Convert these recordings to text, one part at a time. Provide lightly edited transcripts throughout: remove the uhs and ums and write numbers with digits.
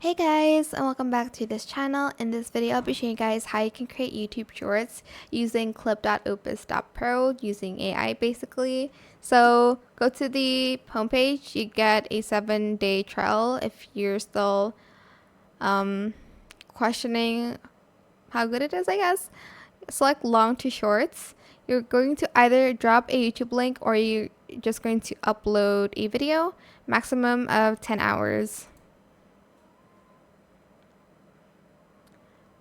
Hey guys, and welcome back to this channel. In this video, I'll be showing you guys how you can create YouTube shorts using clip.opus.pro using AI basically. So go to the homepage, you get a 7-day trial if you're still questioning how good it is, I guess. Select long to shorts. You're going to either drop a YouTube link or you're just going to upload a video, maximum of 10 hours.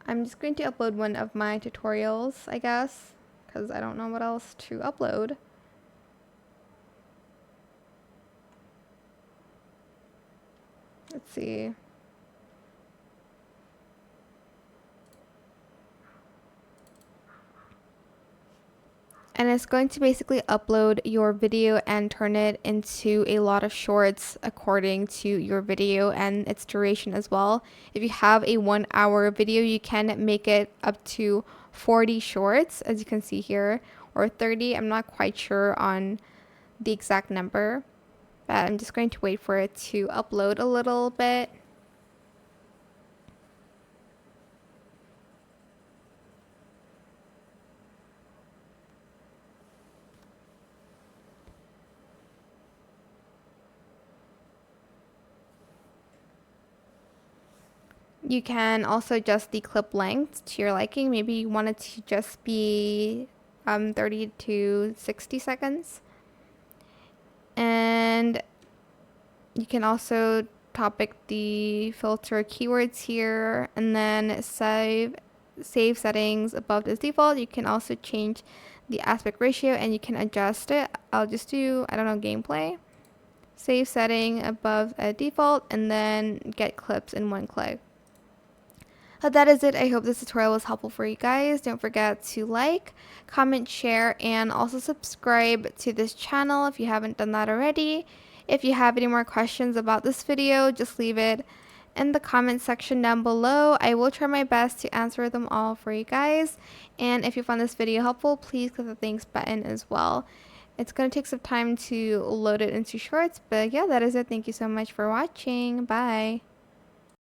I'm just going to upload one of my tutorials, I guess, because I don't know what else to upload. Let's see. And it's going to basically upload your video and turn it into a lot of shorts according to your video and its duration as well. If you have a 1-hour video, you can make it up to 40 shorts, as you can see here, or 30. I'm not quite sure on the exact number, but I'm just going to wait for it to upload a little bit. You can also adjust the clip length to your liking. Maybe you want it to just be 30 to 60 seconds. And you can also topic the filter keywords here and then save settings above this default. You can also change the aspect ratio and you can adjust it. I'll just do, I don't know, gameplay. Save setting above a default and then get clips in one click. That is it. I hope this tutorial was helpful for you guys. Don't forget to like, comment, share, and also subscribe to this channel if you haven't done that already. If you have any more questions about this video, just leave it in the comment section down below. I will try my best to answer them all for you guys. And if you found this video helpful, please click the thanks button as well. It's going to take some time to load it into shorts, but yeah, that is it. Thank you so much for watching. Bye.